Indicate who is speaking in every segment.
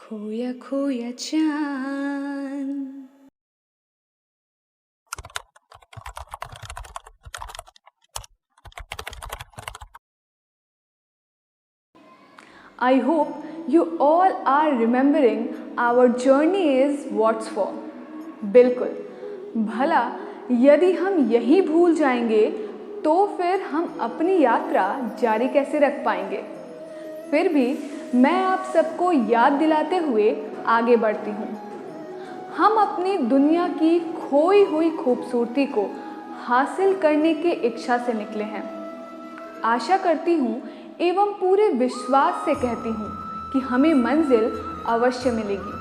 Speaker 1: खोया खोया चांद। I hope you all are remembering our journey is what's for। बिल्कुल, भला यदि हम यही भूल जाएंगे तो फिर हम अपनी यात्रा जारी कैसे रख पाएंगे। फिर भी मैं आप सबको याद दिलाते हुए आगे बढ़ती हूँ। हम अपनी दुनिया की खोई हुई खूबसूरती को हासिल करने की इच्छा से निकले हैं। आशा करती हूँ एवं पूरे विश्वास से कहती हूँ कि हमें मंजिल अवश्य मिलेगी।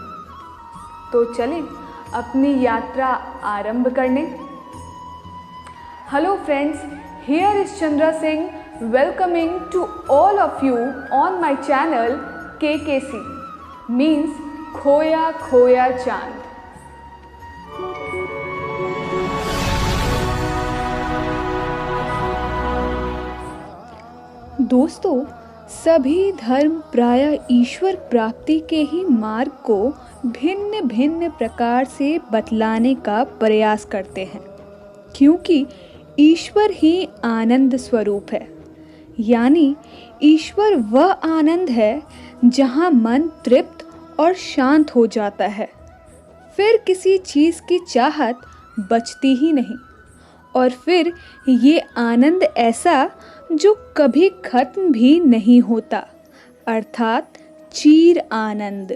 Speaker 1: तो चलें अपनी यात्रा आरंभ करने। Hello friends, here is Chandra Singh welcoming to all of you on my channel KKC means खोया खोया चांद। दोस्तों, सभी धर्म प्रायः ईश्वर प्राप्ति के ही मार्ग को भिन्न भिन्न प्रकार से बतलाने का प्रयास करते हैं, क्योंकि ईश्वर ही आनंद स्वरूप है। यानी ईश्वर वह आनंद है जहाँ मन तृप्त और शांत हो जाता है, फिर किसी चीज़ की चाहत बचती ही नहीं। और फिर ये आनंद ऐसा जो कभी खत्म भी नहीं होता, अर्थात चिर आनंद।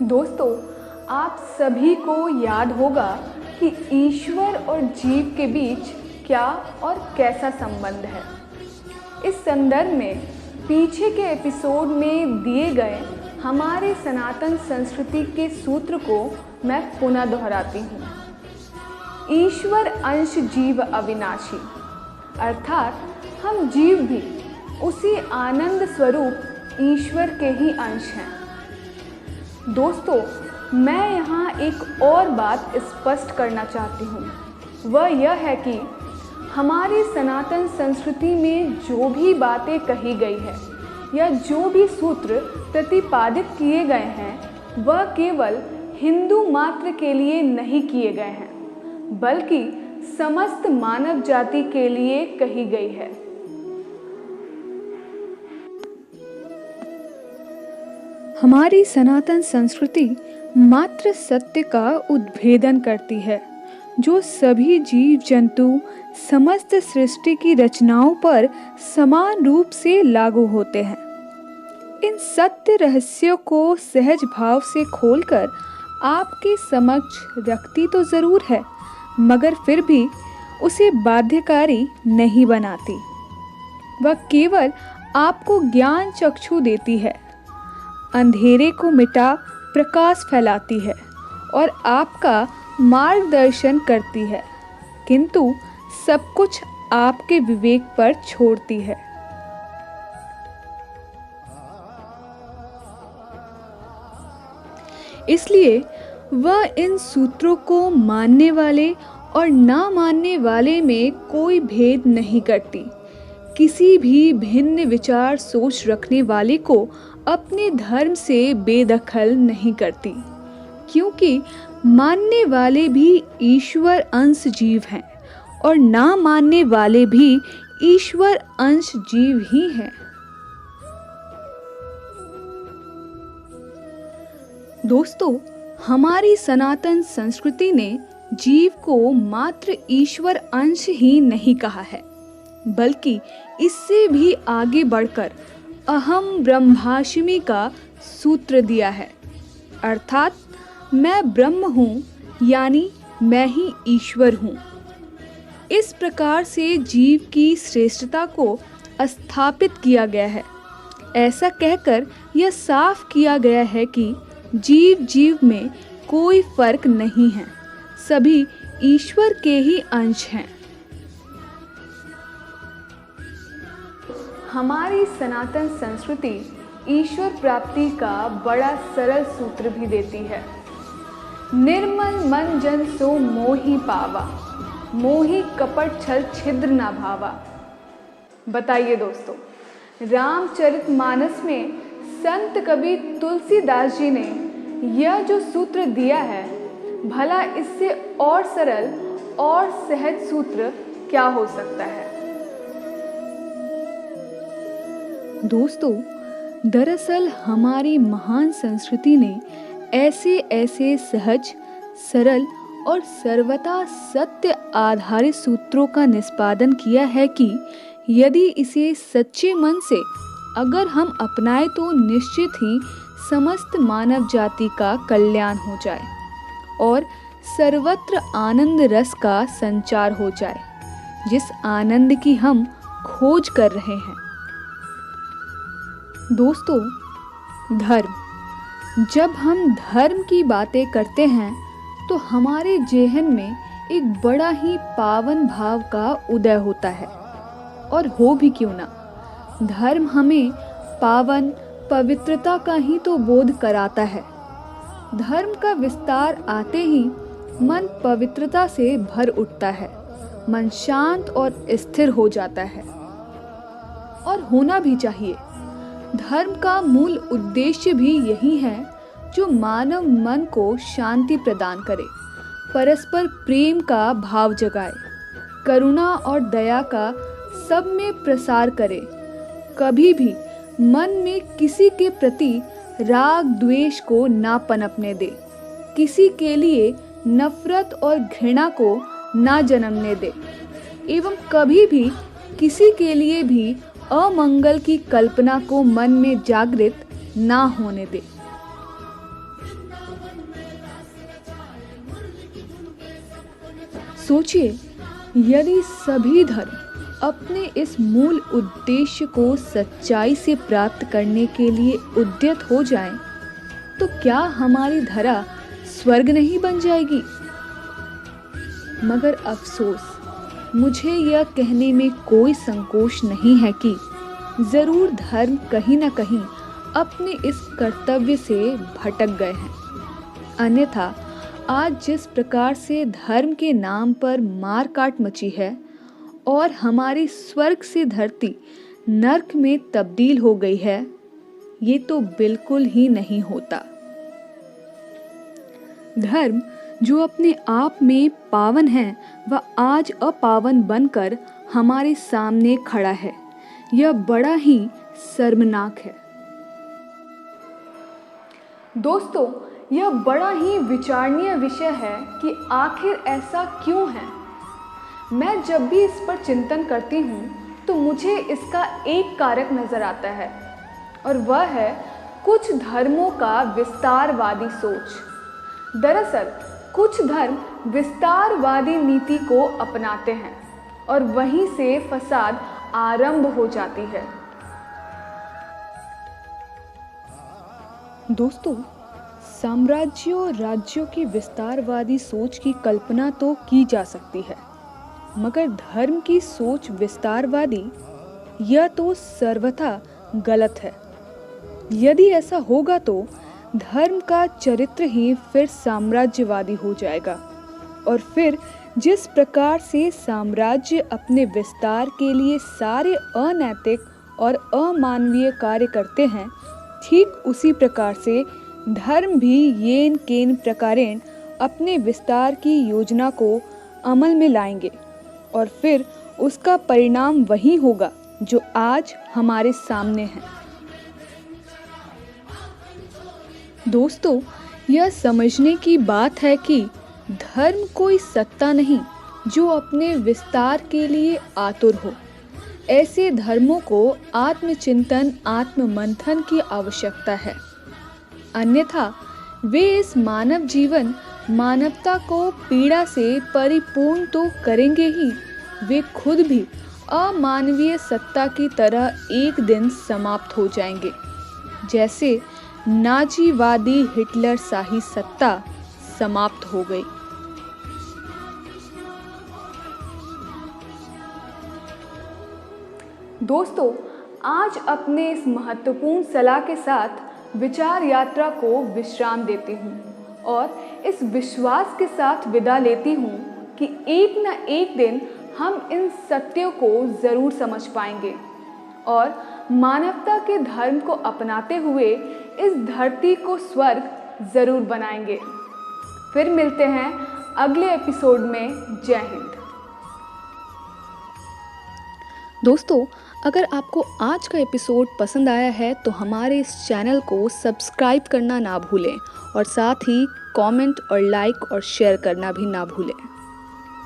Speaker 1: दोस्तों, आप सभी को याद होगा कि ईश्वर और जीव के बीच क्या और कैसा संबंध है। इस संदर्भ में पीछे के एपिसोड में दिए गए हमारे सनातन संस्कृति के सूत्र को मैं पुनः दोहराती हूँ। ईश्वर अंश जीव अविनाशी, अर्थात हम जीव भी उसी आनंद स्वरूप ईश्वर के ही अंश हैं। दोस्तों, मैं यहाँ एक और बात स्पष्ट करना चाहती हूँ। वह यह है कि हमारी सनातन संस्कृति में जो भी बातें कही गई है या जो भी सूत्र प्रतिपादित किए गए हैं, वह केवल हिंदू मात्र के लिए नहीं किए गए हैं, बल्कि समस्त मानव जाति के लिए कही गई है। हमारी सनातन संस्कृति मात्र सत्य का उद्भेदन करती है, जो सभी जीव जंतु समस्त सृष्टि की रचनाओं पर समान रूप से लागू होते हैं। इन सत्य रहस्यों को सहज भाव से खोलकर आपके समक्ष रखती तो जरूर है, मगर फिर भी उसे बाध्यकारी नहीं बनाती। वह केवल आपको ज्ञान चक्षु देती है, अंधेरे को मिटा प्रकाश फैलाती है और आपका मार्गदर्शन करती है, किंतु सब कुछ आपके विवेक पर छोड़ती है। इसलिए वह इन सूत्रों को मानने वाले और ना मानने वाले में कोई भेद नहीं करती। किसी भी भिन्न विचार सोच रखने वाले को अपने धर्म से बेदखल नहीं करती, क्योंकि मानने वाले भी ईश्वर अंश जीव हैं और ना मानने वाले भी ईश्वर अंश जीव ही हैं। दोस्तों, हमारी सनातन संस्कृति ने जीव को मात्र ईश्वर अंश ही नहीं कहा है, बल्कि इससे भी आगे बढ़कर अहम ब्रह्मास्मि का सूत्र दिया है, अर्थात मैं ब्रह्म हूँ, यानी मैं ही ईश्वर हूँ। इस प्रकार से जीव की श्रेष्ठता को स्थापित किया गया है। ऐसा कहकर यह साफ किया गया है कि जीव जीव में कोई फर्क नहीं है, सभी ईश्वर के ही अंश हैं। हमारी सनातन संस्कृति ईश्वर प्राप्ति का बड़ा सरल सूत्र भी देती है। निर्मल मन जन सो मोहि पावा, मोहि कपट छल छिद्र ना भावा। बताइए दोस्तों, रामचरितमानस में संत कवि तुलसीदास जी ने यह जो सूत्र दिया है, भला इससे और सरल और सहज सूत्र क्या हो सकता है। दोस्तों, दरअसल हमारी महान संस्कृति ने ऐसे ऐसे सहज, सरल और सर्वथा सत्य आधारित सूत्रों का निष्पादन किया है कि यदि इसे सच्चे मन से अगर हम अपनाएं तो निश्चित ही समस्त मानव जाति का कल्याण हो जाए और सर्वत्र आनंद रस का संचार हो जाए, जिस आनंद की हम खोज कर रहे हैं। दोस्तों, धर्म, जब हम धर्म की बातें करते हैं तो हमारे जेहन में एक बड़ा ही पावन भाव का उदय होता है। और हो भी क्यों ना, धर्म हमें पावन पवित्रता का ही तो बोध कराता है। धर्म का विस्तार आते ही मन पवित्रता से भर उठता है, मन शांत और स्थिर हो जाता है, और होना भी चाहिए। धर्म का मूल उद्देश्य भी यही है जो मानव मन को शांति प्रदान करे, परस्पर प्रेम का भाव जगाए, करुणा और दया का सब में प्रसार करे, कभी भी मन में किसी के प्रति राग द्वेष को ना पनपने दे, किसी के लिए नफरत और घृणा को ना जन्मने दे, एवं कभी भी किसी के लिए भी अमंगल की कल्पना को मन में जागृत ना होने दे। सोचिए, यदि सभी धर्म अपने इस मूल उद्देश्य को सच्चाई से प्राप्त करने के लिए उद्यत हो जाएं, तो क्या हमारी धरा स्वर्ग नहीं बन जाएगी? मगर अफसोस, मुझे यह कहने में कोई संकोच नहीं है कि जरूर धर्म कहीं न कहीं अपने इस कर्तव्य से भटक गए हैं। अन्यथा आज जिस प्रकार से धर्म के नाम पर मार काट मची है और हमारी स्वर्ग से धरती नर्क में तब्दील हो गई है, ये तो बिल्कुल ही नहीं होता। धर्म जो अपने आप में पावन है, वह आज अपावन बनकर हमारे सामने खड़ा है। यह बड़ा ही शर्मनाक है। दोस्तों, यह बड़ा ही विचारणीय विषय है कि आखिर ऐसा क्यों है। मैं जब भी इस पर चिंतन करती हूँ तो मुझे इसका एक कारक नजर आता है, और वह है कुछ धर्मों का विस्तारवादी सोच। दरअसल कुछ धर्म विस्तारवादी नीति को अपनाते हैं और वहीं से फसाद आरंभ हो जाती है। दोस्तों, साम्राज्यों और राज्यों की विस्तारवादी सोच की कल्पना तो की जा सकती है, मगर धर्म की सोच विस्तारवादी, यह तो सर्वथा गलत है। यदि ऐसा होगा तो धर्म का चरित्र ही फिर साम्राज्यवादी हो जाएगा, और फिर जिस प्रकार से साम्राज्य अपने विस्तार के लिए सारे अनैतिक और अमानवीय कार्य करते हैं, ठीक उसी प्रकार से धर्म भी येन केन प्रकारेण अपने विस्तार की योजना को अमल में लाएंगे, और फिर उसका परिणाम वही होगा जो आज हमारे सामने है। दोस्तों, यह समझने की बात है कि धर्म कोई सत्ता नहीं जो अपने विस्तार के लिए आतुर हो। ऐसे धर्मों को आत्मचिंतन, आत्ममंथन की आवश्यकता है, अन्यथा वे इस मानव जीवन, मानवता को पीड़ा से परिपूर्ण तो करेंगे ही, वे खुद भी अमानवीय सत्ता की तरह एक दिन समाप्त हो जाएंगे, जैसे नाजीवादी हिटलर शाही सत्ता समाप्त हो गई। दोस्तों, आज अपने इस महत्वपूर्ण सलाह के साथ विचार यात्रा को विश्राम देती हूँ और इस विश्वास के साथ विदा लेती हूँ कि एक न एक दिन हम इन सत्यों को ज़रूर समझ पाएंगे और मानवता के धर्म को अपनाते हुए इस धरती को स्वर्ग ज़रूर बनाएंगे। फिर मिलते हैं अगले एपिसोड में। जय हिंद।
Speaker 2: दोस्तों, अगर आपको आज का एपिसोड पसंद आया है तो हमारे इस चैनल को सब्सक्राइब करना ना भूलें और साथ ही कमेंट और लाइक और शेयर करना भी ना भूलें।